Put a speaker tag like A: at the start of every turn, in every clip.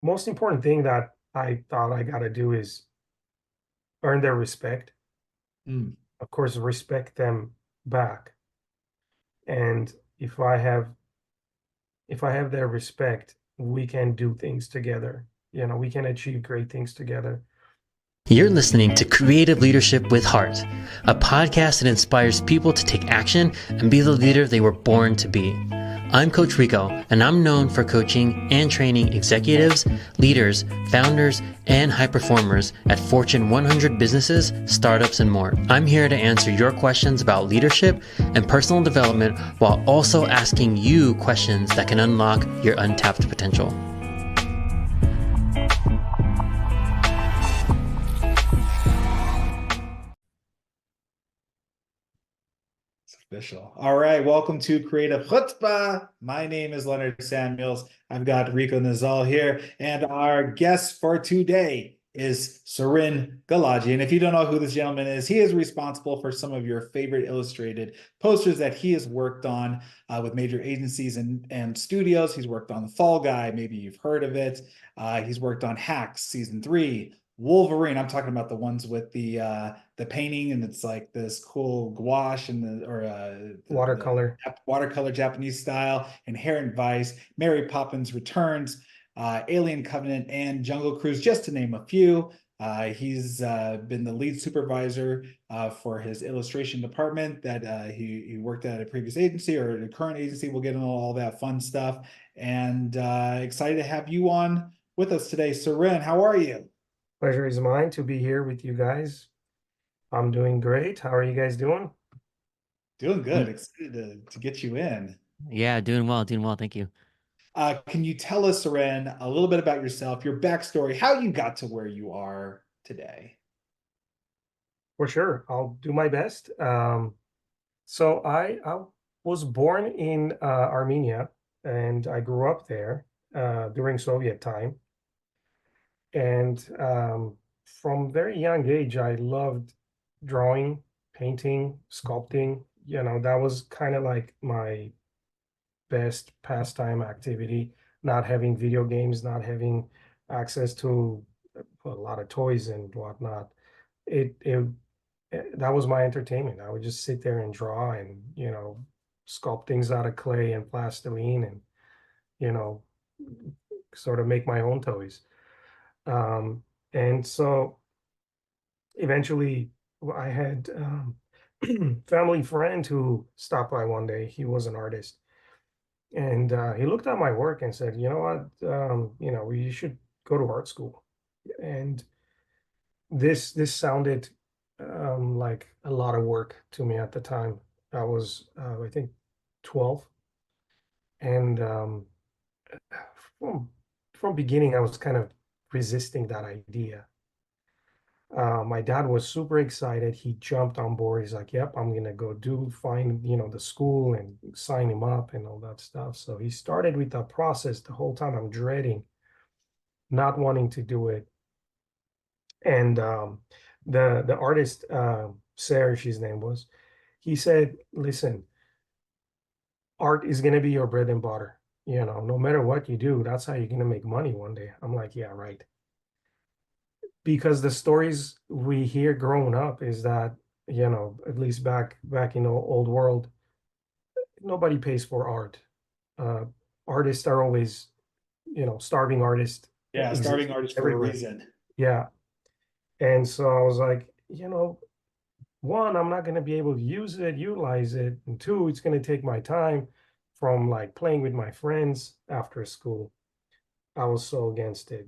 A: most important thing that I thought I gotta do is earn their respect.
B: Mm.
A: Of course, respect them back. And if I have if I have their respect, we can do things together. We can achieve great things together.
C: You're listening to Creative Leadership with Heart, a podcast that inspires people to take action and be the leader they were born to be. I'm Coach Rico, and I'm known for coaching and training executives, leaders, founders, and high performers at Fortune 100 businesses, startups, and more. I'm here to answer your questions about leadership and personal development while also asking you questions that can unlock your untapped potential.
B: Official. All right, welcome to Creative Chutzpah. My name is Leonard Samuels. I've got Rico Nazal here, and our guest for today is Suren Galadjian. If you don't know who this gentleman is, he is responsible for some of your favorite illustrated posters that he has worked on with major agencies and studios. He's worked on The Fall Guy, maybe you've heard of it. He's worked on Hacks Season 3, Wolverine. I'm talking about the ones with the painting, and it's like this cool gouache and the
A: Watercolor.
B: watercolor Japanese style. Inherent Vice, Mary Poppins Returns, Alien Covenant, and Jungle Cruise, just to name a few. He's been the lead supervisor for his illustration department that he worked at a previous agency or a current agency. We'll get into all that fun stuff. And excited to have you on with us today. Suren, how are you?
A: Pleasure is mine to be here with you guys. I'm doing great. How are you guys doing?
B: Doing good. Excited to get you in.
C: Yeah, doing well, thank you.
B: Can you tell us, Soren, a little bit about yourself, your backstory, how you got to where you are today?
A: For sure. I'll do my best. So I was born in Armenia, and I grew up there during Soviet time. And from very young age, I loved drawing, painting, sculpting. That was kind of like my best pastime activity, not having video games, not having access to a lot of toys and whatnot. That was my entertainment. I would just sit there and draw and, sculpt things out of clay and plasterine and, you know, sort of make my own toys. And so eventually I had family friend who stopped by one day. He was an artist. And he looked at my work and said, "You know what? You should go to art school." And this sounded like a lot of work to me at the time. I was, I think, 12, and from beginning, I was kind of resisting that idea. My dad was super excited. He jumped on board. He's like, "Yep, I'm gonna go find, the school and sign him up and all that stuff." So he started with the process. The whole time I'm dreading, not wanting to do it. And the artist, Serge, his name was, he said, "Listen, art is gonna be your bread and butter. No matter what you do, that's how you're gonna make money one day." I'm like, "Yeah, right." Because the stories we hear growing up is that, at least back in the old world, nobody pays for art. Uh, Artists are always, starving artists
B: Yeah,
A: exist
B: starving artist for a
A: everywhere.
B: reason.
A: Yeah. And so I was like, one, I'm not going to be able to utilize it. And two, it's going to take my time from like playing with my friends after school. I was so against it.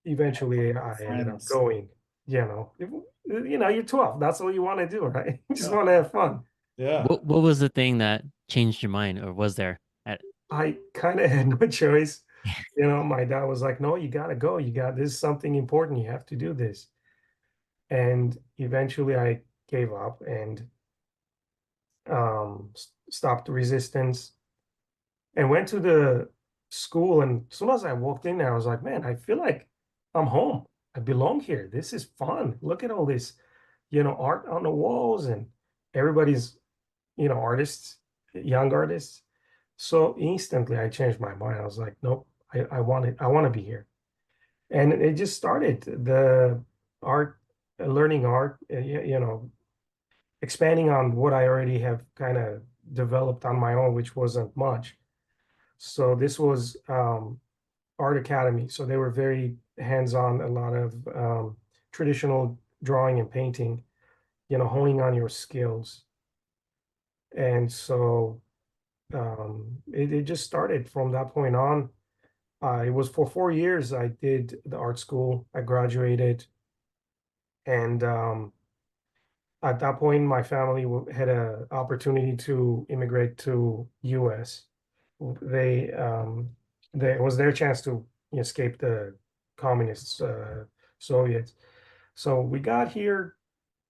A: Eventually, I ended up
B: Friends.
A: going. You're 12. That's all you want to do, right? You just
B: Yeah.
A: want to have fun.
B: Yeah.
C: What was the thing that changed your mind, or was there? At,
A: I kind of had no choice. My dad was like, "No, you got to go. This is something important. You have to do this." And eventually, I gave up and stopped the resistance and went to the school. And as soon as I walked in there, I was like, "Man, I feel like I'm home. I belong here. This is fun. Look at all this, art on the walls and everybody's, artists, young artists." So instantly I changed my mind. I was like, "Nope, I want to be here. And it just started the art, learning art, expanding on what I already have kind of developed on my own, which wasn't much. So this was art academy. So they were very hands-on, a lot of traditional drawing and painting, honing on your skills. And so it just started from that point on. It was for 4 years. I did the art school. I graduated, and at that point, my family had an opportunity to immigrate to U.S. They it was their chance to escape the communist Soviets. So we got here,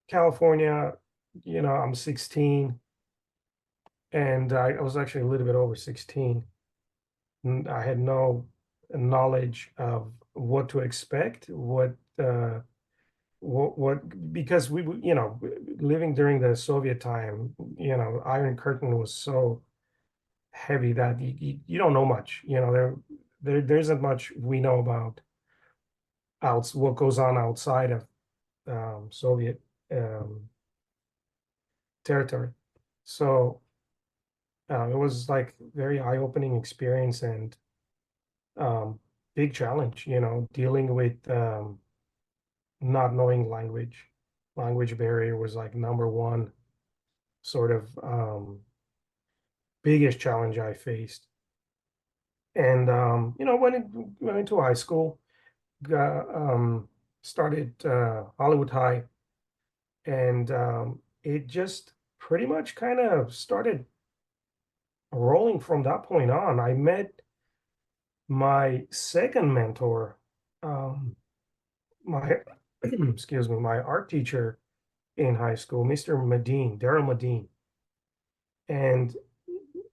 A: California. I'm 16, and I was actually a little bit over 16. I had no knowledge of what to expect, because living during the Soviet time, Iron Curtain was so heavy that you don't know much. There isn't much we know about what goes on outside of Soviet um, territory. So it was like very eye-opening experience and big challenge, dealing with not knowing language. Language barrier was like number one sort of biggest challenge I faced. And went into high school, started Hollywood High, and it just pretty much kind of started rolling from that point on. I met my second mentor, my excuse me, my art teacher in high school, Mr. Medine, Daryl Medine, and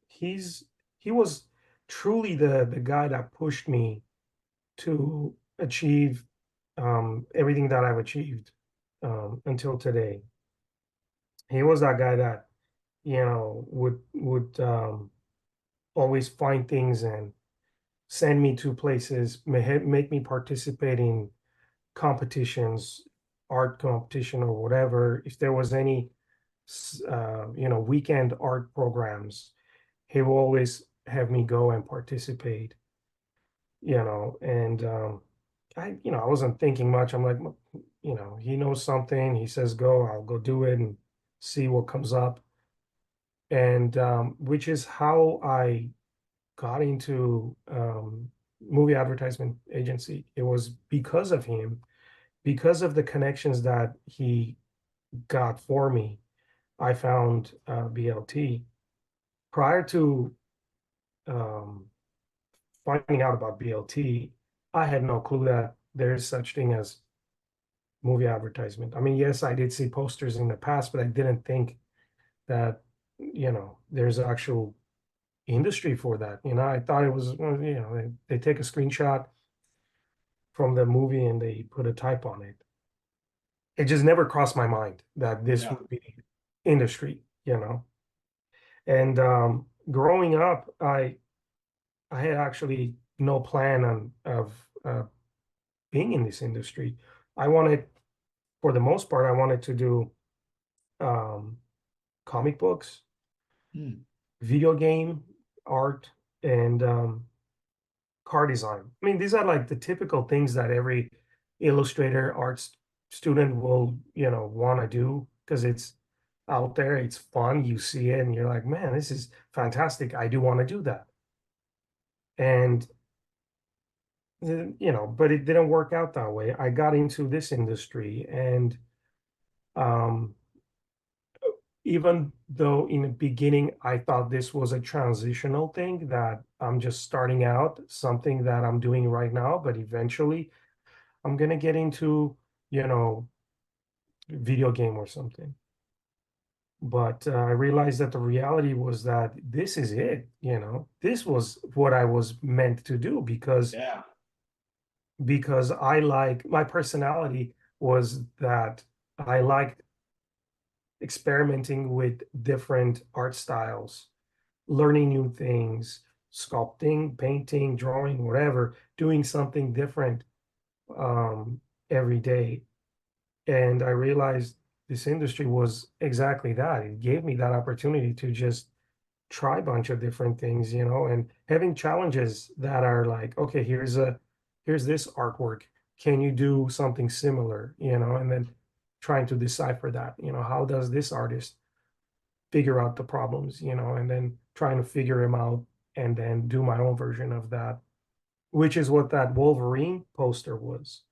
A: he's he was truly the guy that pushed me to achieve everything that I've achieved until today. He was that guy that would always find things and send me to places, make me participate in competitions, art competition or whatever. If there was any, weekend art programs, he will always have me go and participate. And I wasn't thinking much. I'm like, he knows something. He says go, I'll go do it and see what comes up. And which is how I got into movie advertisement agency. It was because of him, because of the connections that he got for me. I found BLT. Prior to um, finding out about BLT, I had no clue that there's such thing as movie advertisement. I mean, yes, I did see posters in the past, but I didn't think that, there's actual industry for that. I thought it was, well, they take a screenshot from the movie and they put a type on it. It just never crossed my mind that this
B: Yeah.
A: would be industry. And growing up, I had actually no plan of being in this industry. I wanted, for the most part, I wanted to do um, comic books,
B: Hmm.
A: video game art, and car design. I mean, these are like the typical things that every Illustrator arts student will, want to do because it's out there, it's fun, you see it, and you're like, man, this is fantastic. I do want to do that. And but it didn't work out that way. I got into this industry, and um, even though in the beginning I thought this was a transitional thing, that I'm just starting out, something that I'm doing right now, but eventually I'm gonna get into, video game or something. But I realized that the reality was that this is it, this was what I was meant to do
B: Yeah.
A: because I like my personality was that I liked experimenting with different art styles, learning new things. sculpting, painting, drawing, whatever, doing something different every day. And I realized this industry was exactly that. It gave me that opportunity to just try a bunch of different things, and having challenges that are like, okay, here's this artwork. Can you do something similar? And then trying to decipher that, how does this artist figure out the problems, and then trying to figure them out and then do my own version of that, which is what that Wolverine poster was.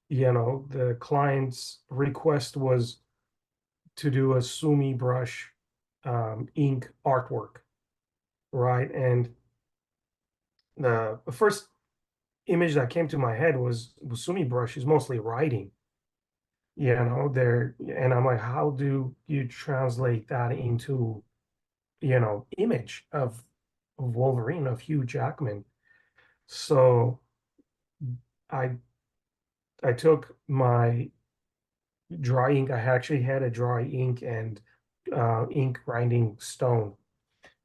A: The client's request was to do a sumi brush ink artwork, right? And the first image that came to my head was sumi brush is mostly writing, there, and I'm like, how do you translate that into, image of Wolverine, of Hugh Jackman? So I I took my dry ink. I actually had a dry ink and ink grinding stone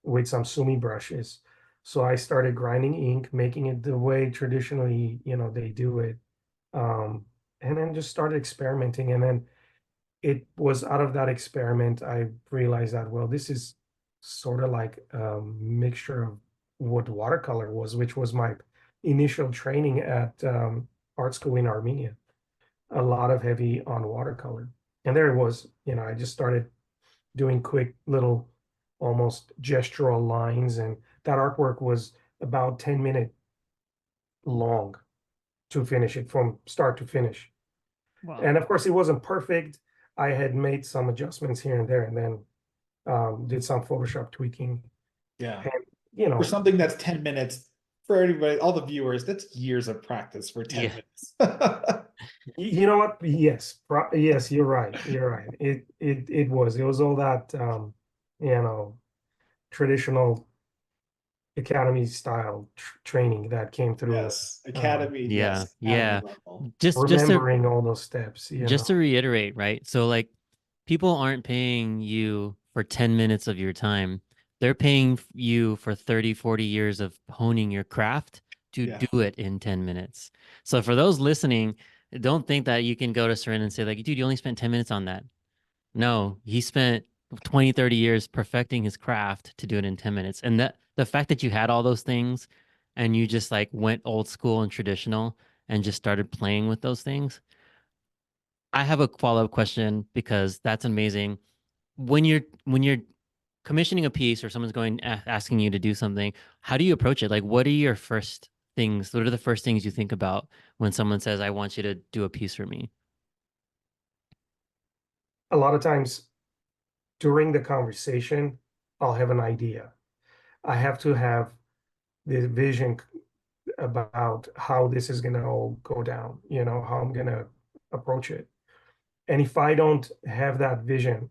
A: with some sumi brushes. So I started grinding ink, making it the way traditionally, they do it. And then just started experimenting. And then it was out of that experiment, I realized that, well, this is sort of like a mixture of what watercolor was, which was my initial training at art school in Armenia. A lot of heavy on watercolor. And there it was, I just started doing quick little almost gestural lines, and that artwork was about 10-minute long to finish it from start to finish.
C: Wow.
A: And of course it wasn't perfect. I had made some adjustments here and there, and then did some Photoshop tweaking.
B: Yeah.
A: And
B: For something that's 10 minutes, for everybody, all the viewers, that's years of practice for 10 minutes.
A: you know what? Yes, yes, you're right. You're right. It was all that you know traditional academy style training that came through.
B: Yes, academy,
C: Yeah,
B: yes, academy
C: yeah.
B: level.
A: Remembering all those steps,
C: Just to reiterate, right? So like people aren't paying you for 10 minutes of your time. They're paying you for 30, 40 years of honing your craft to
B: Yeah.
C: do it in 10 minutes. So for those listening, don't think that you can go to Suren and say like, dude, you only spent 10 minutes on that. No, he spent 20, 30 years perfecting his craft to do it in 10 minutes. And that the fact that you had all those things and you just like went old school and traditional and just started playing with those things. I have a follow-up question because that's amazing. When you're commissioning a piece or someone's going asking you to do something, how do you approach it? Like what are your first things? What are the first things you think about when someone says, I want you to do a piece for me?
A: A lot of times during the conversation, I'll have an idea. I have to have the vision about how this is going to all go down, how I'm going to approach it. And if I don't have that vision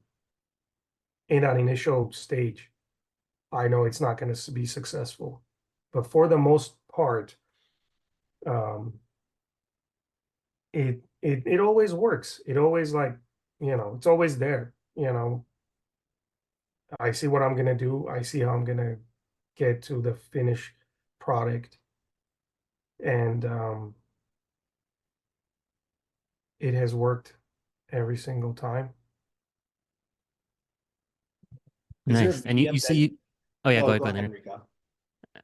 A: in that initial stage, I know it's not going to be successful. But for the most part, um, it always works. It always like, it's always there. I see what I'm going to do. I see how I'm going to get to the finished product. And it has worked every single time.
B: Is there a
C: Nice. And you,
B: medium
C: you see
B: that,
C: you, oh yeah,
B: oh,
C: go
B: go
C: ahead,
B: ahead,
C: Leonard.
B: Rico.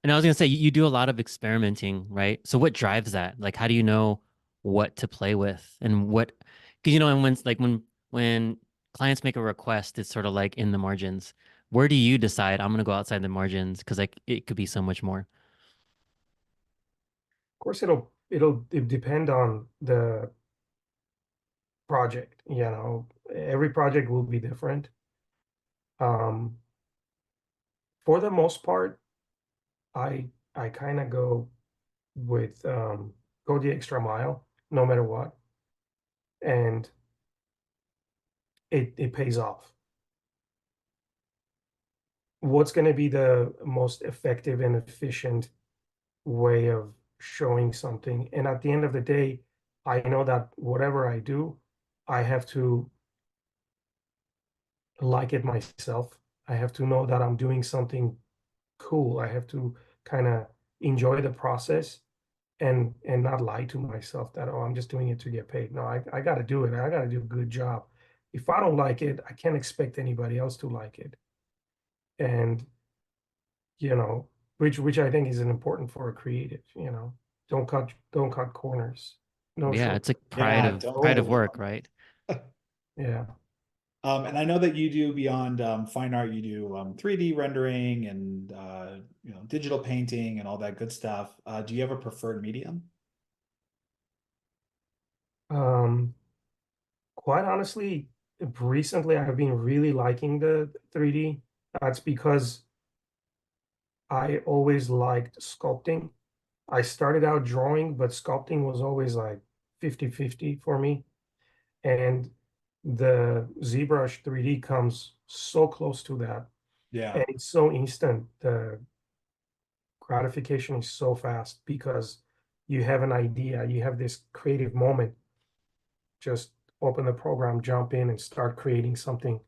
C: And I was gonna say you do a lot of experimenting, right? So what drives that? Like how do you know what to play with and what because and when clients make a request, it's sort of like in the margins. Where do you decide I'm gonna go outside the margins? Because like it could be so much more.
A: Of course, it depend on the project. Every project will be different. Um, for the most part, I kind of with go the extra mile no matter what, and it pays off. What's going to be the most effective and efficient way of showing something? And at the end of the day, I know that whatever I do, I have to like it myself. I have to know that I'm doing something cool. I have to kind of enjoy the process and not lie to myself that, oh, I'm just doing it to get paid. No, I got to do it. I got to do a good job. If I don't like it, I can't expect anybody else to like it. And, you know, which I think is an important for a creative, you know, don't cut corners. No
C: Yeah,
A: short.
C: it's like
B: Yeah,
C: pride of
B: totally.
C: work, right?
A: Yeah.
B: And I know that you do beyond fine art, you do 3D rendering and digital painting and all that good stuff. Do you have a preferred medium?
A: Um, Quite honestly, recently I've been really liking the 3D. That's because I always liked sculpting. I started out drawing, but sculpting was always like 50-50 for me. And the ZBrush 3D comes so close to that.
B: Yeah.
A: And it's so instant. The gratification is so fast because you have an idea, you have this creative moment. Just open the program, jump in, and start creating something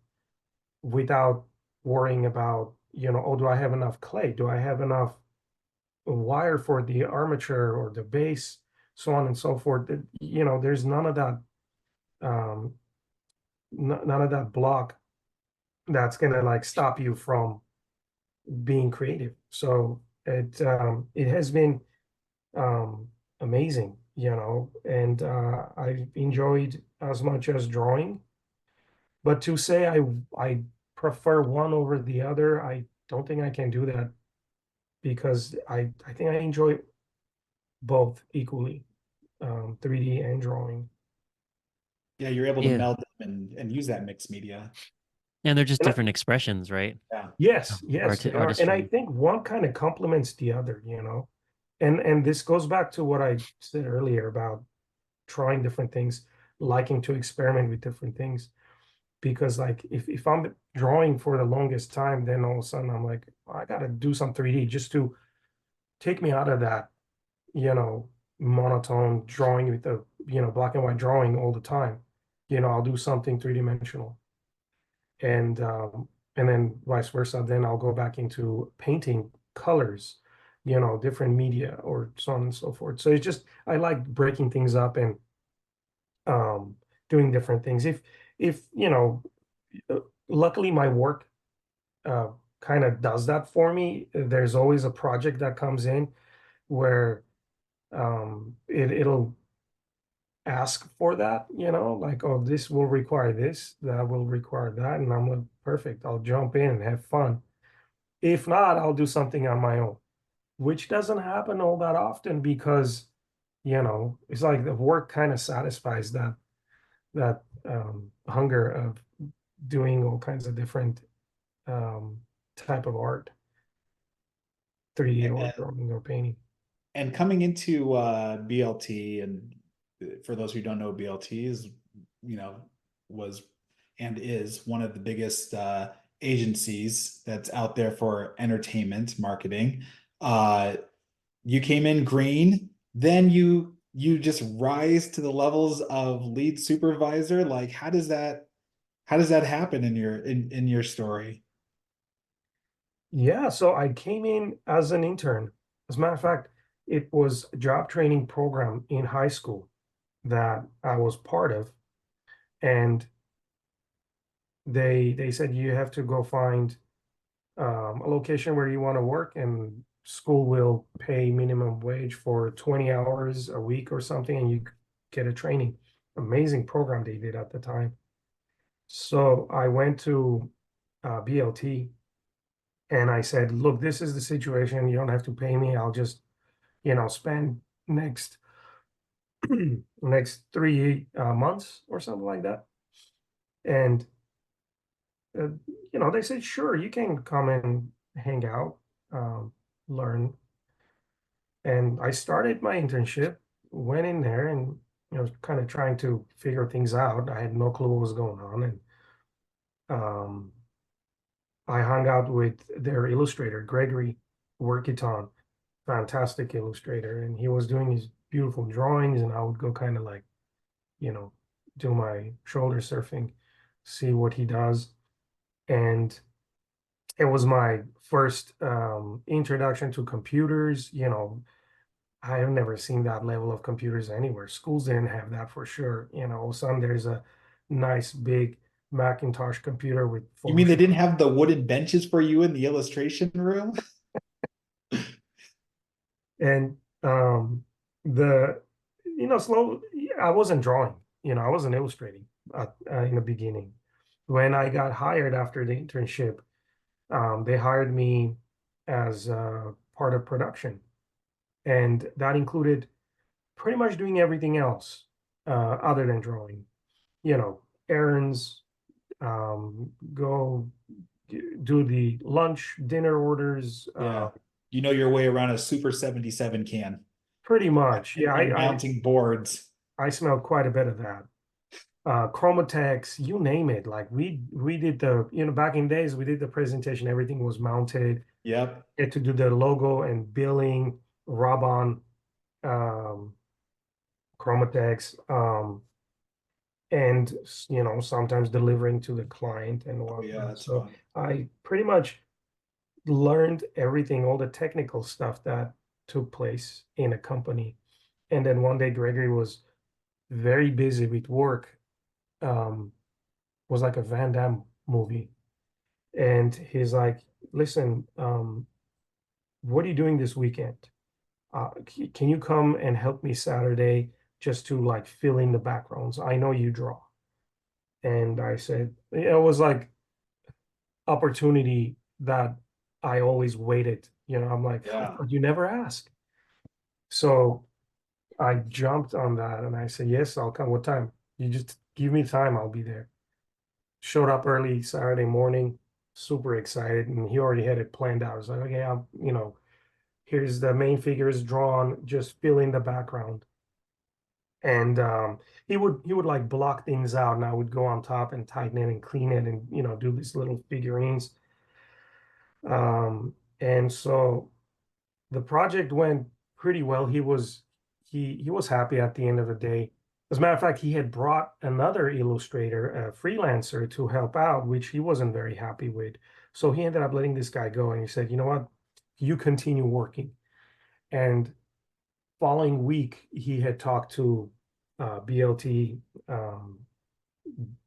A: without worrying about, oh, do I have enough clay? Do I have enough wire for the armature or the base, so on and so forth. There's none of that, none of that block that's gonna like stop you from being creative. So it has been um, amazing, and I enjoyed as much as drawing. But to say I prefer one over the other, I don't think I can do that because I think I enjoy both equally, 3D and drawing.
B: Yeah, you're able to
C: Yeah.
B: meld them and use that mixed media.
C: And they're just
A: And
C: different expressions, right?
B: Yeah.
A: yes, they are. And I
C: Artistry.
A: think one kind of complements the other, And this goes back to what I said earlier about trying different things, liking to experiment with different things. Because like if I'm drawing for the longest time, then all of a sudden I'm like, I gotta do some 3D just to take me out of that, you know, monotone drawing with the, black and white drawing all the time. I'll do something three-dimensional. And then vice versa, then I'll go back into painting colors, different media or so on and so forth. So it's just I like breaking things up and um doing different things. If luckily my work uh kind of does that for me. There's always a project that comes in where it'll ask for that, like, oh, this will require this, that will require that, and I'm like, perfect, I'll jump in and have fun. If not, I'll do something on my own, which doesn't happen all that often because, it's like the work kind of satisfies that hunger of doing all kinds of different um, type of art, 3D or drawing or painting.
B: And coming into BLT, and for those who don't know, BLT is, was and is one of the biggest agencies that's out there for entertainment marketing. You came in green, then you just rise to the levels of lead supervisor. Like, how does that happen in your story?
A: Yeah, so I came in as an intern. As a matter of fact, it was a job training program in high school that I was part of, and they said you have to go find a location where you want to work, and school will pay minimum wage for 20 hours a week or something, and you get a training. Amazing program they did at the time. So I went to BLT and I said, look, this is the situation. You don't have to pay me. I'll just, spend next next 3 months or something like that. And uh, they said, sure, you can come and hang out, learn. And I started my internship, went in there, and kind of trying to figure things out. I had no clue what was going on, and um, I hung out with their illustrator, Gregory Workiton, fantastic illustrator, and he was doing his beautiful drawings, and I would go kind of like, you know, do my shoulder surfing, see what he does. And It was my first introduction to computers. I have never seen that level of computers anywhere. Schools didn't have that for sure. All of a sudden there's a nice big Macintosh computer with
B: You mean they didn't
A: Photoshop.
B: have the wooden benches for you in the illustration room?
A: And the slow I wasn't drawing, I wasn't illustrating in the beginning. When I got hired after the internship, they hired me as part of production, and that included pretty much doing everything else other than drawing. Errands, go do the lunch, dinner orders,
B: Yeah. You know your way around a Super 77 can
A: pretty much. Yeah,
B: and
A: I
B: mounting boards.
A: I smelled quite a bit of that. Chromatex, you name it. Like we did back in days, we did the presentation, everything was mounted.
B: Yep.
A: Had to do the logo and billing, Raban, um, Chromatex, and sometimes delivering to the client and
B: Oh yeah,
A: whatnot.
B: that's
A: So
B: fun.
A: I pretty much learned everything, all the technical stuff that took place in a company. And then one day Gregory was very busy with work. Was like a Van Damme movie. And he's like, listen, what are you doing this weekend? Can you come and help me Saturday just to like fill in the backgrounds? I know you draw. And I said, it was like opportunity that I always waited. I'm like, I
B: Yeah.
A: thought you never asked. So I jumped on that and I said, yes, I'll come. What time? You just give me time, I'll be there. Showed up early Saturday morning, super excited, and he already had it planned out. I was like, okay, here's the main figures drawn, just fill in the background. And he would like block things out, and I would go on top and tighten it and clean it and do these little figurines. And so the project went pretty well. He was happy at the end of the day. As a matter of fact, he had brought another illustrator, a freelancer, to help out, which he wasn't very happy with. So he ended up letting this guy go, and he said, "You know what? You continue working." And following week, he had talked to BLT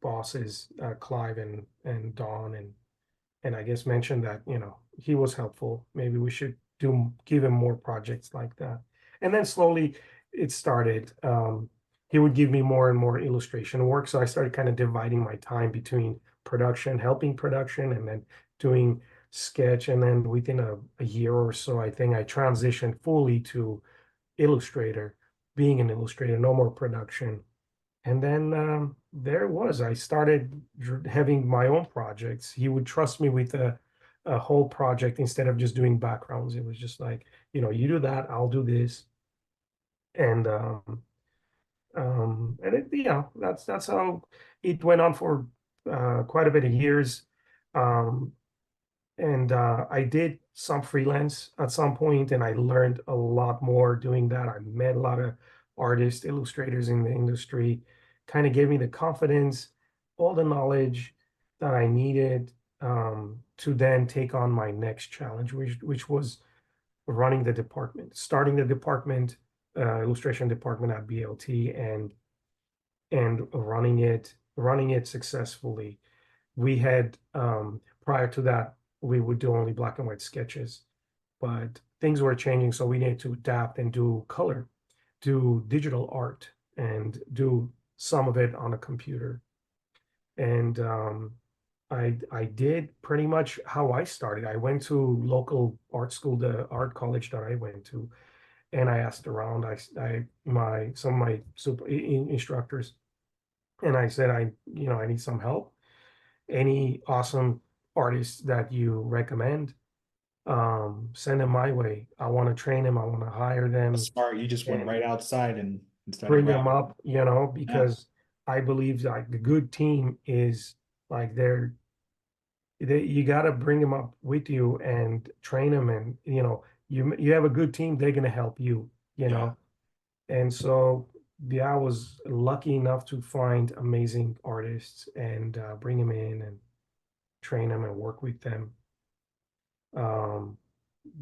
A: bosses, Clive and Dawn, and I guess mentioned that he was helpful. Maybe we should give him more projects like that. And then slowly it started. He would give me more and more illustration work, so I started kind of dividing my time between production, helping production, and then doing sketch. And then within a year or so, I think I transitioned fully to Illustrator, being an illustrator, no more production. And then there it was. I started having my own projects. He would trust me with a whole project instead of just doing backgrounds. It was just like, you do that, I'll do this. And that's how it went on for quite a bit of years. Um, and I did some freelance at some point, and I learned a lot more doing that. I met a lot of artists, illustrators in the industry, kind of gave me the confidence, all the knowledge that I needed to then take on my next challenge, which was running the department, starting the department, illustration department at BLT, and running it successfully. We had prior to that, we would do only black and white sketches, but things were changing, so we needed to adapt and do color, do digital art, and do some of it on a computer. And I did pretty much how I started. I went to local art school, the art college that I went to, and I asked around. I my some of my super instructors, and I said, I need some help. Any awesome artists that you recommend, send them my way. I want to train them. I want to hire
B: That's
A: them
B: smart. You just went
A: and
B: right outside and started
A: bring them
B: grabbing.
A: up,
B: Yeah.
A: because I believe like the good team is like you got to bring them up with you and train them, and you have a good team, they're going to help you, you
B: Yeah.
A: know. And so yeah, I was lucky enough to find amazing artists and bring them in and train them and work with them. Um,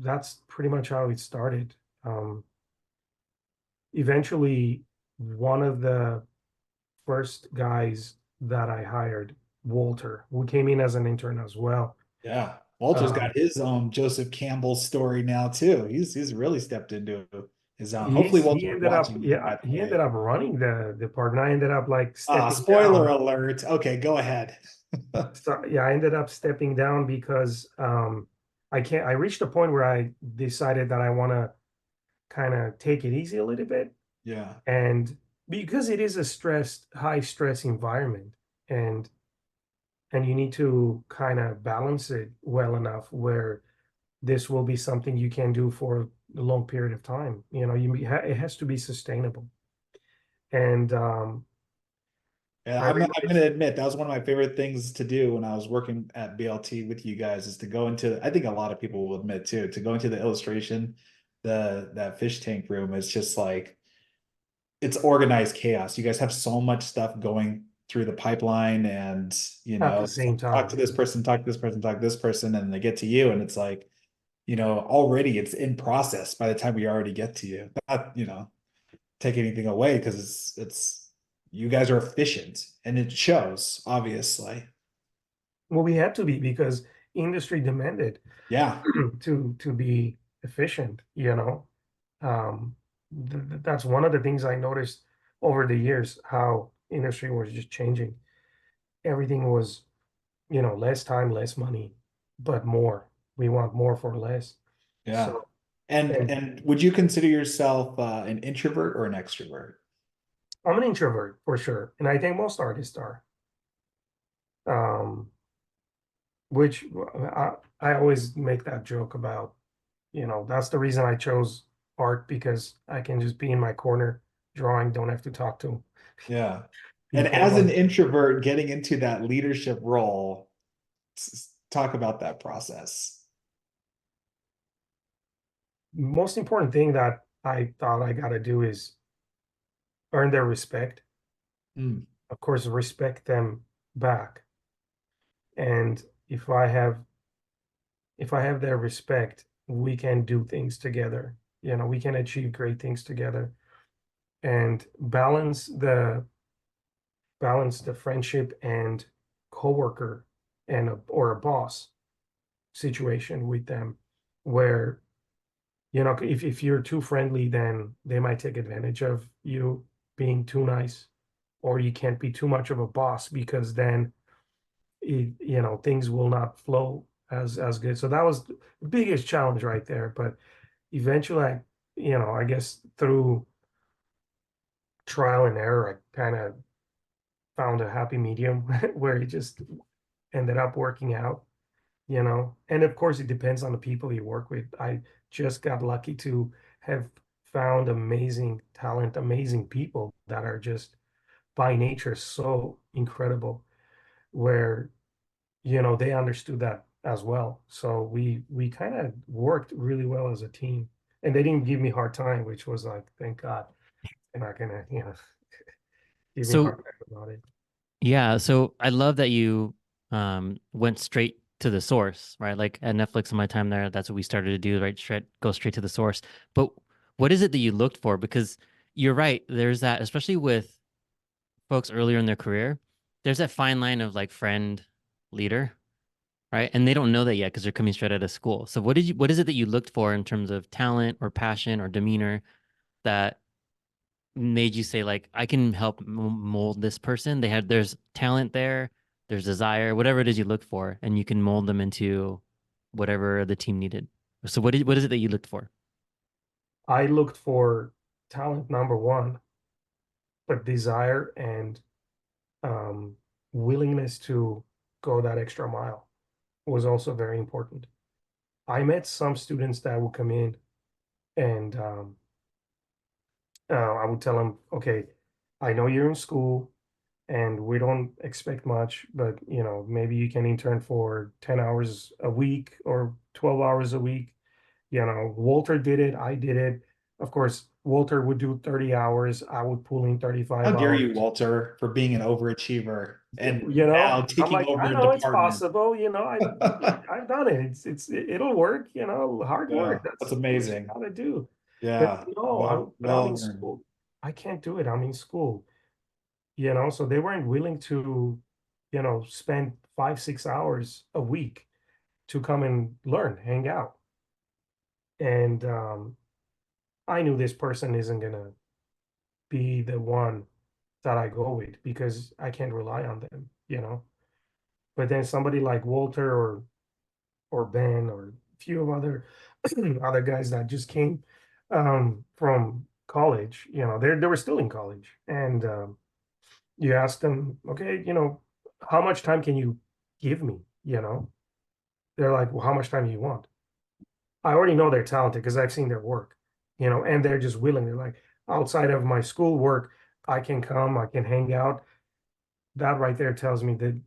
A: that's pretty much how it started. Um, Eventually, one of the first guys that I hired, Walter, who came in as an intern as well.
B: Yeah. Walter's got
A: Um,
B: his own Joseph Campbell story now too. He's really stepped into his own. Hopefully
A: he
B: Walter's
A: ended up,
B: watching,
A: yeah,
B: by the
A: he
B: way.
A: ended up running the department. I ended up like stepping
B: Spoiler
A: down.
B: alert. Okay, go ahead.
A: So yeah, I ended up stepping down because I reached a point where I decided that I want to kind of take it easy a little bit.
B: Yeah.
A: And because it is a high stress environment, and you need to kind of balance it well enough where this will be something you can do for a long period of time. It has to be sustainable. And
B: Yeah,
A: I
B: I'm gonna
A: realized,
B: admit that was one of my favorite things to do when I was working at BLT with you guys is to go into, I think a lot of people will admit too, to go into the illustration, that fish tank room. It's just like it's organized chaos. You guys have so much stuff going through the pipeline, and
A: at the
B: it's like,
A: same
B: talk to
A: time,
B: this person, talk to this person, talk to this person, and they get to you, and it's like, already it's in process by the time we already get to you. Not, take anything away because it's you guys are efficient and it shows, obviously.
A: well, we had to be because industry demanded
B: Yeah.
A: to be efficient, Um, that's one of the things I noticed over the years, how industry was just changing. Everything was, less time, less money, but more. We want more for less.
B: Yeah.
A: So,
B: And
A: and
B: and would you consider yourself an introvert or an extrovert?
A: I'm an introvert for sure, and I think most artists are. Um, which I always make that joke about, that's the reason I chose art because I can just be in my corner drawing, don't have to talk to
B: Yeah. And
A: people.
B: as an introvert getting into that leadership role, talk about that process.
A: Most important thing that I thought I got to do is earn their respect.
B: Mm,
A: Of course, respect them back. And if I have their respect, we can do things together. We can achieve great things together and balance the friendship and coworker or a boss situation with them where if you're too friendly, then they might take advantage of you being too nice, or you can't be too much of a boss because then things will not flow as good. So that was the biggest challenge right there. But eventually, I guess through trial and error, I kind of found a happy medium where it just ended up working out. And of course, it depends on the people you work with. I just got lucky to have found amazing talent, amazing people that are just by nature so incredible, where they understood that as well. So we kind of worked really well as a team, and they didn't give me hard time, which was like, thank God, they're not gonna give me hard
C: So
A: time about it.
C: yeah, so I love that you went straight to the source, right? Like at Netflix in my time there, that's what we started to do, right? Go straight to the source. But what is it that you looked for? Because you're right, there's that, especially with folks earlier in their career, there's that fine line of like friend, leader, right? And they don't know that yet because they're coming straight out of school. So what is it that you looked for in terms of talent or passion or demeanor that made you say like I can help mold this person? There's talent there, there's desire, whatever it is you look for, and you can mold them into whatever the team needed. So what is it that you looked for?
A: I looked for talent number one, but desire and um, willingness to go that extra mile was also very important. I met some students that would come in and I would tell them, okay, I know you're in school and we don't expect much, but maybe you can intern for 10 hours a week or 12 hours a week. Walter did it, I did it. Of course, Walter would do 30 hours. I would pull in
B: How
A: 35
B: dare you,
A: hours.
B: Walter, for being an overachiever and
A: You
B: now
A: know, I'm
B: taking
A: like,
B: over
A: I
B: a
A: know it's
B: department?
A: possible. I've done it. It'll work. Hard
B: Yeah,
A: work.
B: that's
A: That's what you
B: amazing.
A: gotta do. But
B: Yeah,
A: but I'm
B: well
A: in
B: earned.
A: school. I can't do it. I'm in school. So they weren't willing to, spend 5, 6 hours a week to come and learn, hang out. And I knew this person isn't gonna be the one that I go with because I can't rely on them. But then somebody like Walter or Ben or a few of other other guys that just came from college, they were still in college. And you ask them, okay, how much time can you give me? They're like, well, how much time do you want? I already know they're talented because I've seen their work, and they're just willing. They're like, outside of my school work, I can come, I can hang out. That right there tells me that,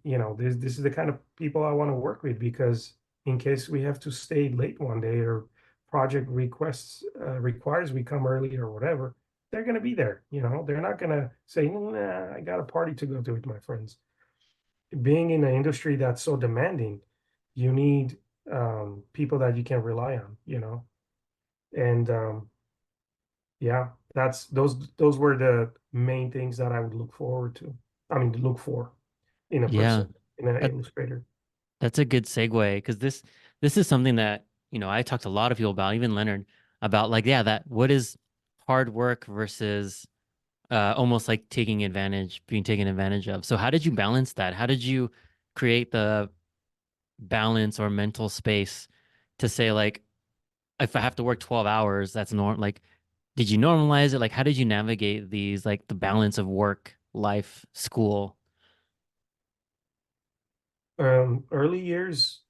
A: this is the kind of people I want to work with, because in case we have to stay late one day, or project requests requires we come early or whatever, they're going to be there. They're not going to say, nah, I got a party to go to with my friends. Being in an industry that's so demanding, you need people that you can rely on. And yeah, those were the main things that I would look forward to. I mean, look for in a
C: Yeah.
A: person, in an
C: That,
A: illustrator.
C: that's a good segue because this is something that, I talked to a lot of people about, even Leonard, about like, yeah, that what is hard work versus almost like being taken advantage of. So how did you balance that? How did you create the balance or mental space to say like, if I have to work 12 hours, that's normal. Like, did you normalize it? Like, how did you navigate these, like the balance of work, life, school?
A: Early years,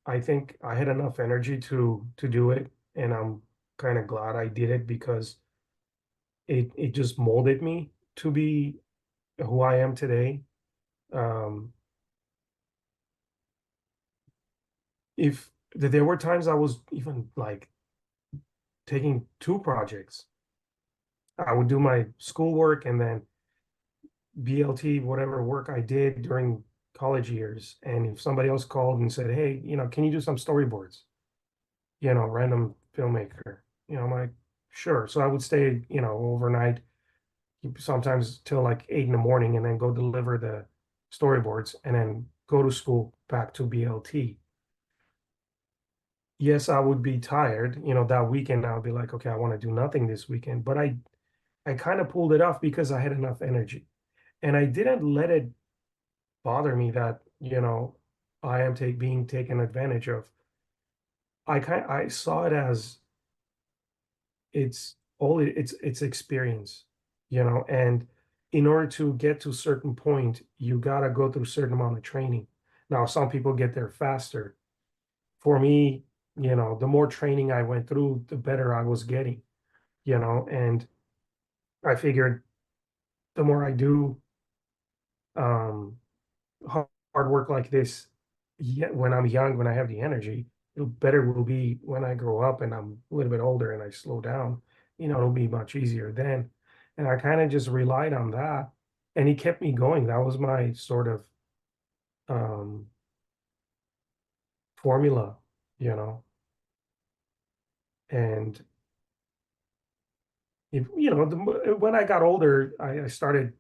A: I think I had enough energy to do it, and I'm kind of glad I did it, because it just molded me to be who I am today. Um, if there were times I was even like taking two projects, I would do my schoolwork and then BLT, whatever work I did during college years. And if somebody else called and said, hey, can you do some storyboards? Random filmmaker, I'm like, sure. So I would stay, overnight, sometimes till like 8 in the morning, and then go deliver the storyboards and then go to school back to BLT. Yes, I would be tired, that weekend. I would be like, okay, I want to do nothing this weekend. But I kind of pulled it off because I had enough energy. And I didn't let it bother me that, I am being taken advantage of. I saw it as it's experience, and in order to get to a certain point, you gotta go through a certain amount of training. Now, some people get there faster. For me, the more training I went through, the better I was getting, and I figured the more I do um hard work like this, yeah, when I'm young, when I have the energy, it'll better will be when I grow up and I'm a little bit older and I slow down. It'll be much easier then. And I kind of just relied on that, and he kept me going. That was my sort of um, formula, you know. And when I got older, I started,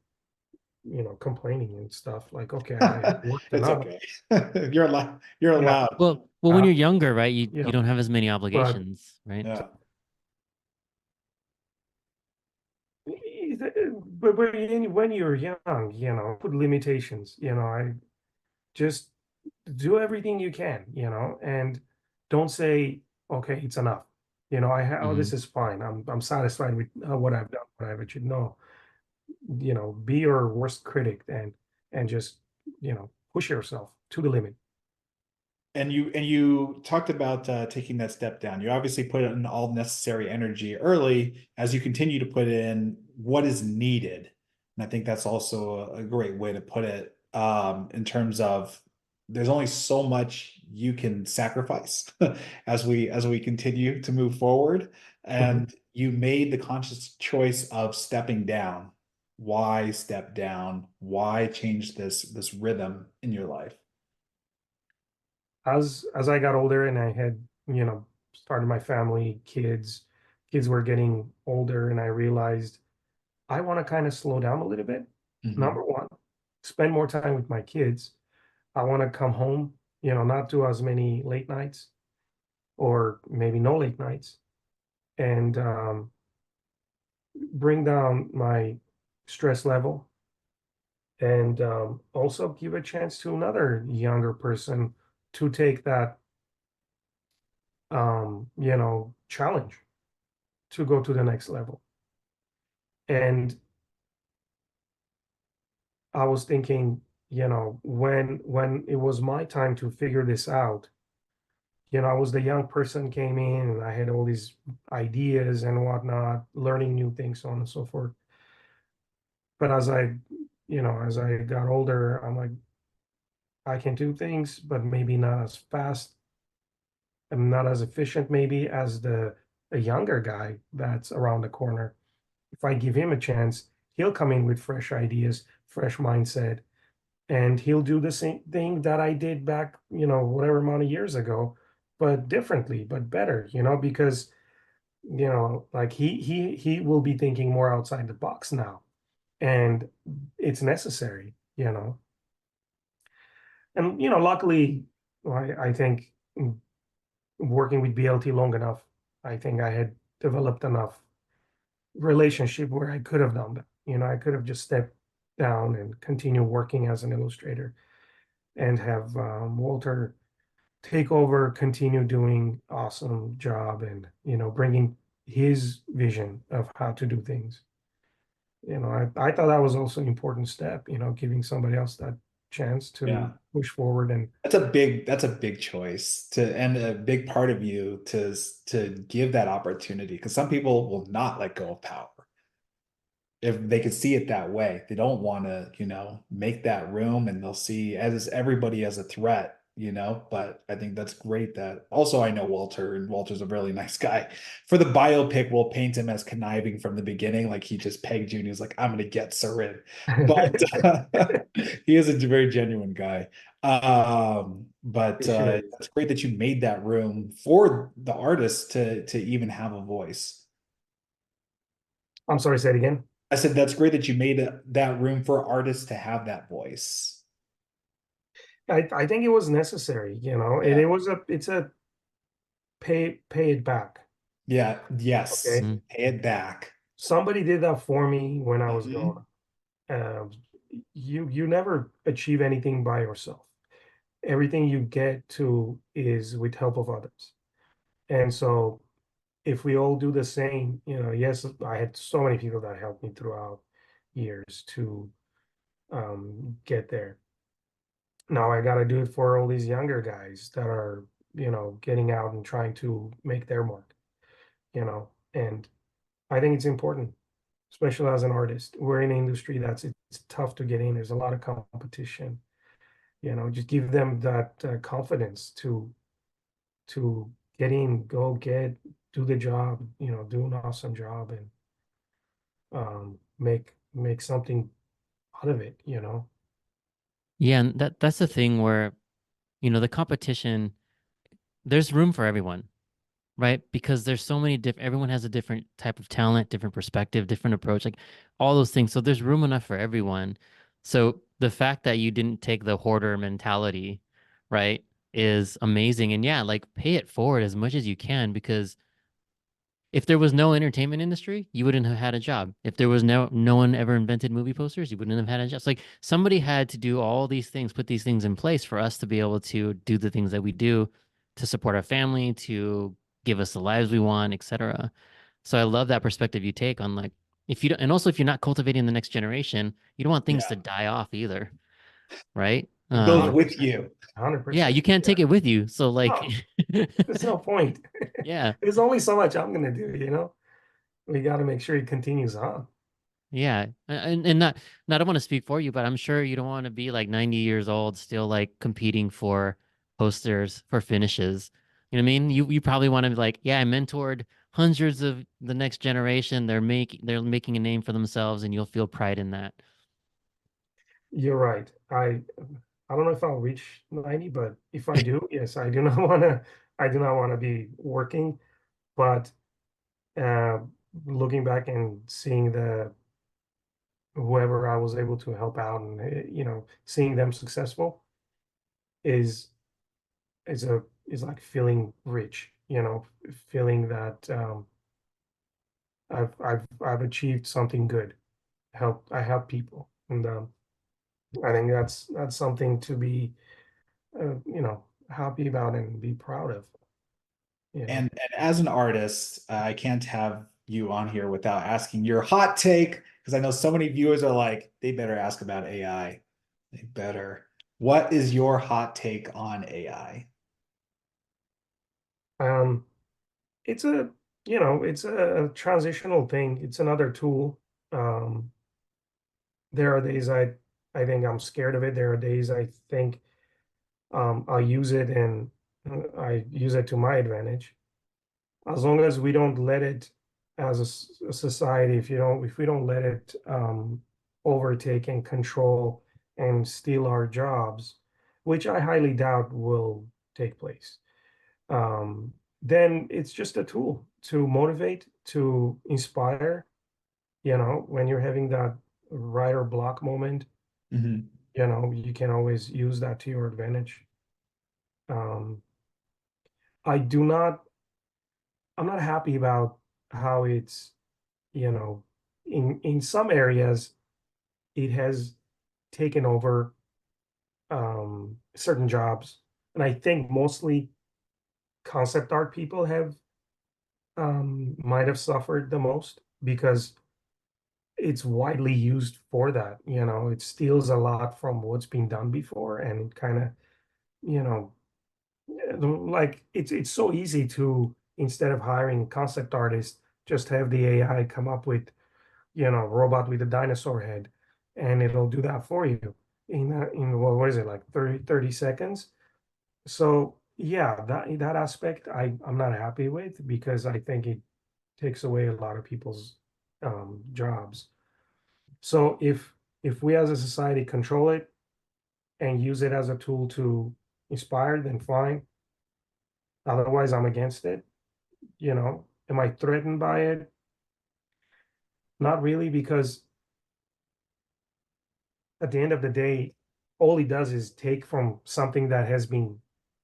A: complaining and stuff like, okay, I have worked
B: It's
A: enough.
B: okay. You're allowed. You're
A: Yeah,
B: allowed.
C: Well, when
A: uh,
C: you're younger, right, you
A: yeah,
C: don't have as many
A: but
C: obligations, right?
B: Yeah.
A: but when you're young, put limitations. I just do everything you can, and don't say, okay, it's enough. Oh,
C: Hmm.
A: this is fine. I'm satisfied with what I've done, what I've achieved. No, be your worst critic, and just push yourself to the limit.
B: And you talked about taking that step down. You obviously put in all necessary energy early. As you continue to put in what is needed, and I think that's also a great way to put it. In terms of there's only so much you can sacrifice as we continue to move forward,
A: Mhm.
B: and you made the conscious choice of stepping down. Why step down? Why change this rhythm in your life?
A: As I got older and I had, started my family, kids were getting older, and I realized I want to kind of slow down a little bit.
B: Mhm.
A: Number one, spend more time with my kids. I want to come home, not do as many late nights, or maybe no late nights, and bring down my stress level, and also give a chance to another younger person to take that challenge to go to the next level. And I was thinking, when it was my time to figure this out, I was the young person came in and I had all these ideas and whatnot, learning new things, so on and so forth. But as I got older, I'm like, I can do things, but maybe not as fast and not as efficient maybe as the a younger guy that's around the corner. If I give him a chance, he'll come in with fresh ideas, fresh mindset, and he'll do the same thing that I did back, whatever amount of years ago, but differently, but better, because like he will be thinking more outside the box now, and it's necessary, and luckily, I think working with BLT long enough, I think I had developed enough relationship where I could have done that. I could have just stepped down and continue working as an illustrator and have Walter take over, continue doing awesome job, and bringing his vision of how to do things. I thought that was also an important step. Giving somebody else that chance to
B: Yeah.
A: push forward. And
B: That's a big choice to and a big part of you to give that opportunity because some people will not let go of power if they could see it that way. They don't want to, make that room and they'll see as everybody as a threat, but I think that's great that also I know Walter and Walter's a really nice guy. For the biopic, we'll paint him as conniving from the beginning, like he just pegged you and he was like, I'm gonna get Suren. But he is a very genuine guy. But
A: appreciate it.
B: that's great that you made that room for the artist to even have a voice.
A: I'm sorry, say it again.
B: I said that's great that you made that room for artists to have that voice.
A: I think it was necessary, and
B: Yeah.
A: it's a pay it back.
B: Yeah. Yes.
A: Okay.
C: Mhm.
B: Pay it back.
A: Somebody did that for me when I was
B: Mhm.
A: gone. Um, you never achieve anything by yourself. Everything you get to is with help of others. And so if we all do the same, yes, I had so many people that helped me throughout years to get there. Now I got to do it for all these younger guys that are, getting out and trying to make their mark, and I think it's important, especially as an artist. We're in an industry it's tough to get in. There's a lot of competition. Just give them that confidence to get in, do the job, do an awesome job, and make something out of it.
C: Yeah, and that's the thing where, the competition, there's room for everyone, right? Because there's so many different, everyone has a different type of talent, different perspective, different approach, like all those things. So there's room enough for everyone. So the fact that you didn't take the hoarder mentality, right, is amazing. And yeah, like pay it forward as much as you can because if there was no entertainment industry, you wouldn't have had a job. If there was no one ever invented movie posters, you wouldn't have had a job. It's like somebody had to do all these things, put these things in place for us to be able to do the things that we do to support our family, to give us the lives we want, etc. So I love that perspective you take on like if you don't, and also if you're not cultivating the next generation, you don't want things to
B: Yeah.
C: die off either, right?
B: It goes
A: Hundred
B: with
A: percent,
B: you.
C: Yeah,
A: 100%.
C: you can't
A: Yeah.
C: take it with you. So like,
A: No, there's no point.
C: yeah.
A: There's only so much I'm gonna do. We got to make sure it continues on.
C: Yeah, and not I don't want to speak for you, but I'm sure you don't want to be like 90 years old still like competing for posters for finishes. You know what I mean? You probably want to be like, yeah, I mentored hundreds of the next generation, they're making a name for themselves, and you'll feel pride in that.
A: You're right. I don't know if I'll reach 90, but if I do, yes, I do not want to be working, but uh looking back and seeing the whoever I was able to help out and seeing them successful is is a is like feeling rich, feeling that I've achieved something good. I help people, and I think that's something to be happy about and be proud of, you know.
B: And as an artist, I can't have you on here without asking your hot take, because I know so many viewers are like, they better ask about AI. They better. What is your hot take on AI?
A: Um, it's a it's a transitional thing. It's another tool. Um, there are days I think I'm scared of it. There are days I think I use it and I use it to my advantage. As long as we don't let it as a society, if we don't let it overtake and control and steal our jobs, which I highly doubt will take place, um, then it's just a tool to motivate, to inspire. When you're having that writer block moment,
B: Mhm.
A: you can always use that to your advantage. Um, I do not, I'm not happy about how it's, you know, in some areas it has taken over certain jobs. And I think mostly concept art people have might have suffered the most because it's widely used for that. It steals a lot from what's been done before, and it kind of, you know, like it's so easy to, instead of hiring a concept artist, just have the AI come up with, robot with a dinosaur head, and it'll do that for you in what is it, like 30 seconds. So yeah, that aspect I'm not happy with because I think it takes away a lot of people's jobs. So if we as a society control it and use it as a tool to inspire, then fine. Otherwise, I'm against it. Am I threatened by it? Not really, because at the end of the day, all he does is take from something that has been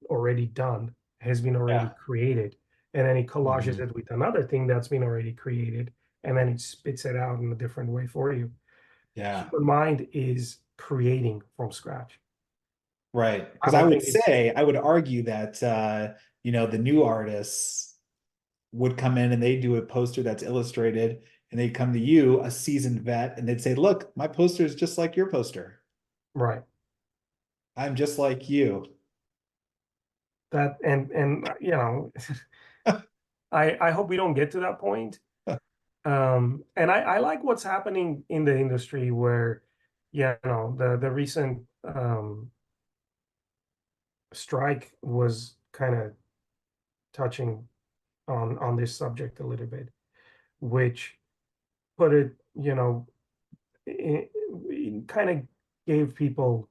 A: already done, has been already
B: Yeah.
A: created, and then he collages
C: Mhm.
A: it with another thing that's been already created, and then he spits it out in a different way for you.
B: Yeah.
A: Human mind is creating from scratch.
B: Right.
A: I
B: Because I
A: don't
B: would
A: think it's
B: say, I would argue that the new artists would come in and they do a poster that's illustrated, and they'd come to you, a seasoned vet, and they'd say, "Look, my poster is just like your poster.
A: right.
B: I'm just like you."
A: That and I hope we don't get to that point. And I like what's happening in the industry where, the recent strike was kind of touching on this subject a little bit, which put it, it kind of gave people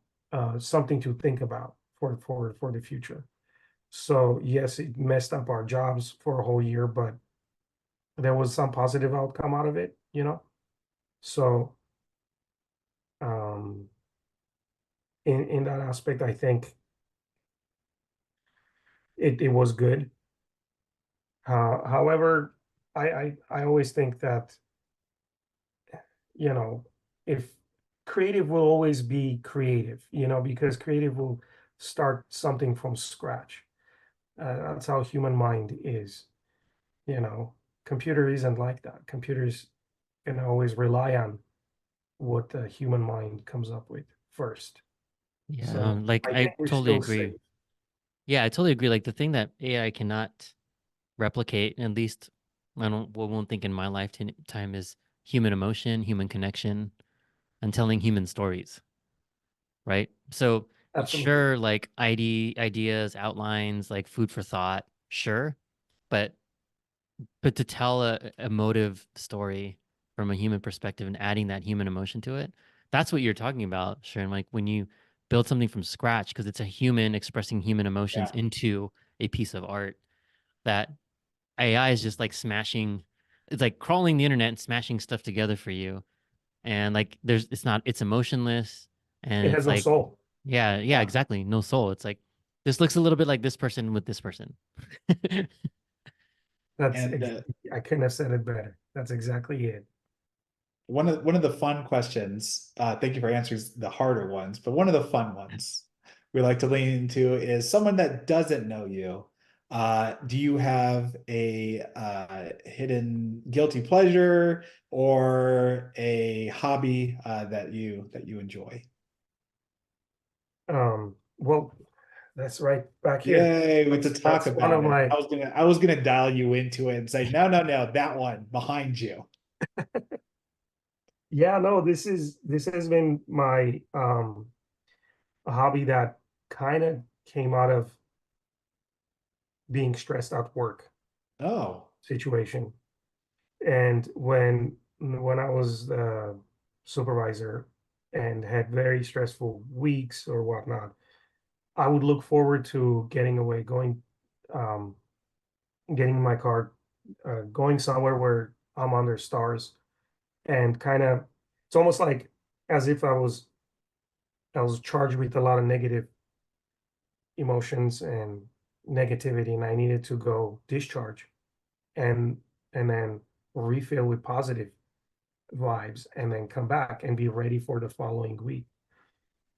A: something to think about for the future. So yes, it messed up our jobs for a whole year, but there was some positive outcome out of it. So um, in that aspect, I think it was good. However, I always think that, you know, if creative will always be creative, because creative will start something from scratch. That's how human mind is, you know. Computer isn't like that. Computers can always rely on what the human mind comes up with first.
C: Yeah,
A: So
C: like
A: I
C: I
A: think we're
C: totally
A: still
C: agree.
A: safe.
C: Yeah, I totally agree. Like the thing that AI cannot replicate, at least won't think in my lifetime, is human emotion, human connection, and telling human stories, right? So
A: Absolutely.
C: sure, like ideas, outlines, like food for thought, sure, but But to tell a emotive story from a human perspective and adding that human emotion to it, that's what you're talking about, Sharon. Like when you build something from scratch, because it's a human expressing human emotions
B: Yeah.
C: into a piece of art, that AI is just like smashing, it's like crawling the internet and smashing stuff together for you. And like it's emotionless. And
A: It
C: it's
A: has no
C: like,
A: soul.
C: yeah,
B: Yeah.
C: exactly. No soul. It's like, this looks a little bit like this person with this person.
A: That's
B: And
A: I couldn't have said it better. That's exactly it.
B: one of the fun questions, thank you for answering the harder ones, but one of the fun ones we like to lean into is someone that doesn't know you. Do you have a hidden guilty pleasure or a hobby that you enjoy?
A: Well, that's right back here.
B: Yay, we get to talk
A: That's one of
B: about it.
A: my
B: I was gonna dial you into it and say, no, no, no, that one behind you.
A: yeah, no, this has been my a hobby that kind of came out of being stressed out work
B: Oh,
A: situation. And when I was the supervisor and had very stressful weeks or whatnot, I would look forward to getting away, um, getting in my car, going somewhere where I'm under stars, and kind of, it's almost like as if I was charged with a lot of negative emotions and negativity, and I needed to go discharge and then refill with positive vibes, and then come back and be ready for the following week.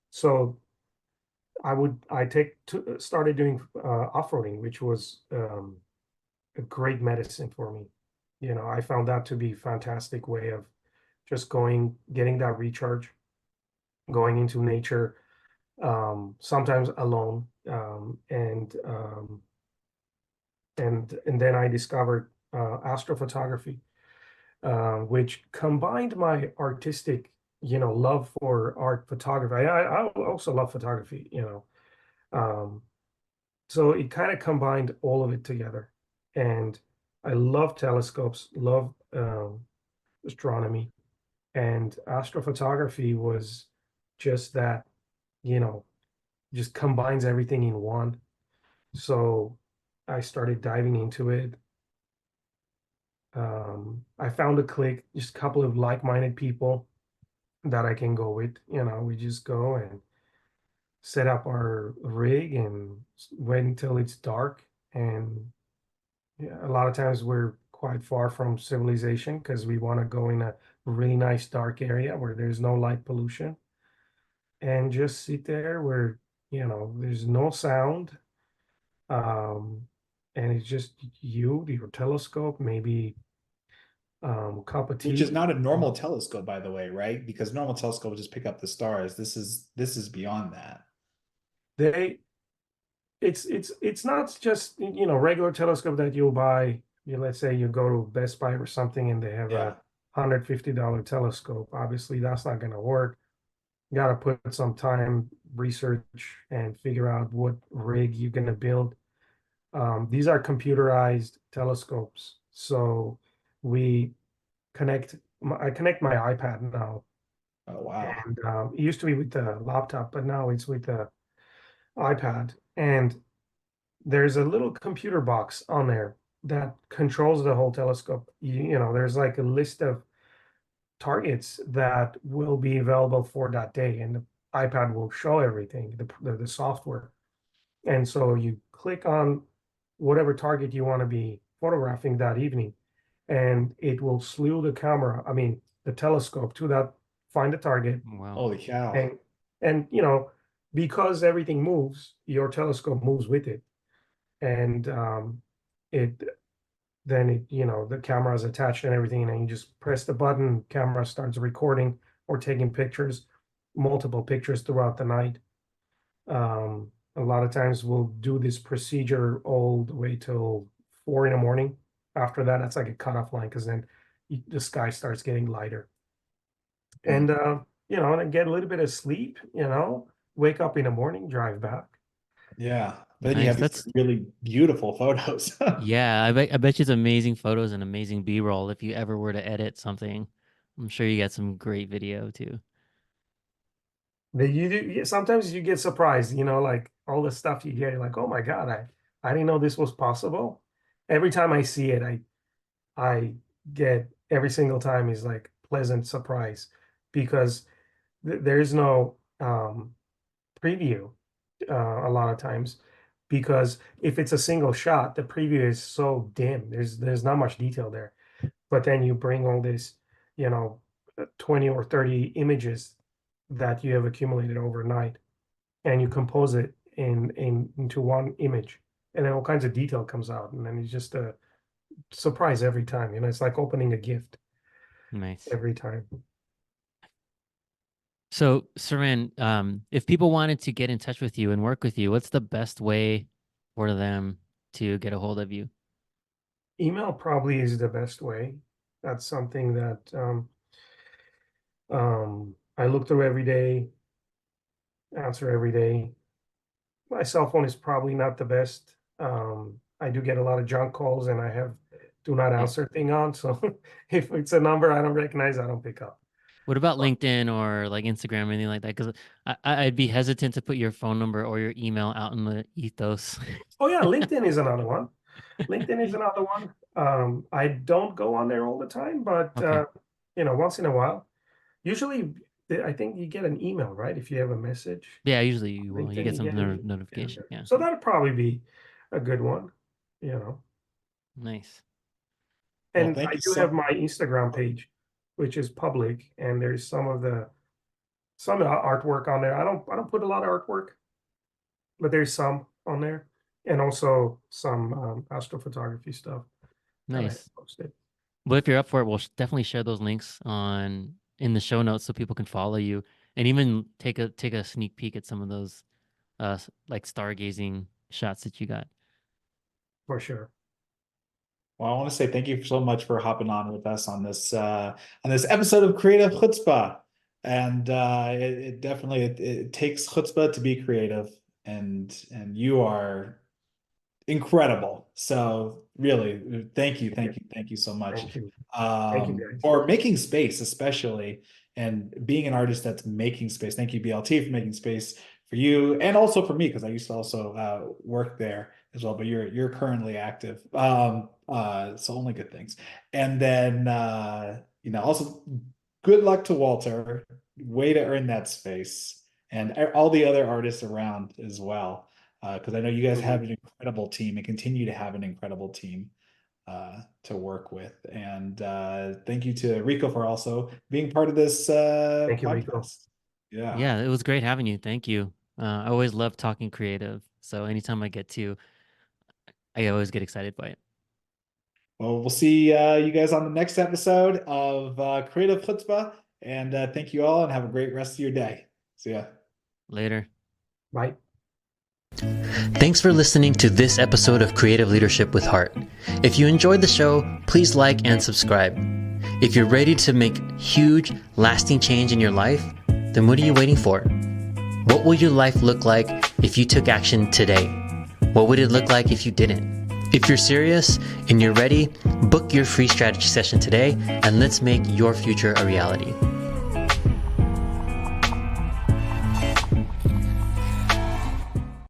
A: So I started doing off-roading, which was a great medicine for me. You know, I found that to be a fantastic way of just getting that recharge, going into nature, sometimes alone, and then I discovered astrophotography, which combined my artistic, love for art photography. I also love photography, um, so it kind of combined all of it together. And I love telescopes, love astronomy, and astrophotography was just that, you know, just combines everything in one. So I started diving into it. I found a clique, just a couple of like-minded people that I can go with. You know, we just go and set up our rig and wait until it's dark. And yeah, a lot of times we're quite far from civilization because we want to go in a really nice dark area where there's no light pollution and just sit there where, there's no sound. Um, and it's just you, your telescope, maybe a cup of
B: which is
A: tea.
B: not a normal telescope, by the way, right? Because normal telescope will just pick up the stars. This is beyond that.
A: They it's not just regular telescope that you'll buy. Let's say you go to Best Buy or something and they have a
B: Yeah.
A: $150 telescope. Obviously, that's not going to work. You got to put some time, research, and figure out what rig you're going to build. These are computerized telescopes, so we I connect my iPad now,
B: Oh, wow.
A: and it used to be with the laptop, but now it's with the iPad, and there's a little computer box on there that controls the whole telescope. There's like a list of targets that will be available for that day, and the iPad will show everything, the software. And so you click on whatever target you want to be photographing that evening, and it will slew the telescope to that, find the target,
C: Wow.
B: Holy cow.
A: and because everything moves, your telescope moves with it. And it then the camera is attached and everything, and then you just press the button, camera starts recording or taking pictures, multiple pictures throughout the night. A lot of times we'll do this procedure all the way till 4 in the morning. After that, that's like a cutoff line because then the sky starts getting lighter.
B: Hmm.
A: And and get a little bit of sleep, wake up in the morning, drive back.
B: Yeah. But then you
C: Nice.
B: have these really beautiful photos.
C: Yeah, I bet you it's amazing photos and amazing B-roll if you ever were to edit something. I'm sure you got some great video too.
A: Sometimes you get surprised, like all the stuff you get, like, oh my God, I didn't know this was possible. Every time I see it, I get every single time is like pleasant surprise because there's no preview a lot of times because if it's a single shot, the preview is so dim. There's not much detail there. But then you bring all this, you know, 20 or 30 images that you have accumulated overnight and you compose it into one image and then all kinds of detail comes out and then it's just a surprise every time. It's like opening a gift
C: Nice.
A: every time.
C: So, Suren, if people wanted to get in touch with you and work with you, what's the best way for them to get a hold of you?
A: Email probably is the best way. That's something that I look through every day, answer every day. My cell phone is probably not the best. I do get a lot of junk calls and I have do not
C: Yeah.
A: answer thing on. So if it's a number I don't recognize, I don't pick up.
C: What about
A: But,
C: LinkedIn or like Instagram or anything like that? Because I'd be hesitant to put your phone number or your email out in the ethos.
A: oh yeah, LinkedIn is another one. LinkedIn is another one. I don't go on there all the time, but
C: Okay.
A: once in a while. Usually, I think you get an email, right? If you have a message,
C: Yeah, usually you will. You
A: LinkedIn,
C: get
A: you
C: some
A: get an email.
C: notification.
A: Yeah.
C: Yeah.
A: So that'd probably be a good one, you know.
C: Nice.
B: Well,
A: And
B: thank
A: I
B: you
A: do have
B: so
A: my Instagram page, which is public, and there's some artwork on there. I don't put a lot of artwork, but there's some on there, and also some astrophotography stuff that I have
C: Nice.
A: posted
C: But if you're up for it, we'll definitely share those links on in the show notes so people can follow you and even take a sneak peek at some of those like stargazing shots that you got.
A: for sure.
B: Well, I want to say thank you so much for hopping on with us on this episode of Creative Chutzpah. And it definitely it takes chutzpah to be creative, and you are incredible. So really, thank you so much
A: Thank you. Thank you, guys.
B: for making space, especially and being an artist that's making space. Thank you, BLT, for making space for you and also for me because I used to also work there as well. But you're currently active, so only good things. And then also good luck to Walter. Way to earn that space, and all the other artists around as well because I know you guys have an incredible team and continue to have an incredible team to work with. And thank you to Rico for also being part of this
A: Thank you, Rico.
B: podcast. Yeah.
C: Yeah, it was great having you. Thank you. I always love talking creative. So anytime I get to, I always get excited by it.
B: Well, we'll see you guys on the next episode of Creative Chutzpah. And thank you all and have a great rest of your day. See ya.
C: Later.
A: Bye.
C: Thanks for listening to this episode of Creative Leadership with Heart. If you enjoyed the show, please like and subscribe. If you're ready to make huge, lasting change in your life, then what are you waiting for? What will your life look like if you took action today? What would it look like if you didn't? If you're serious and you're ready, book your free strategy session today and let's make your future a reality.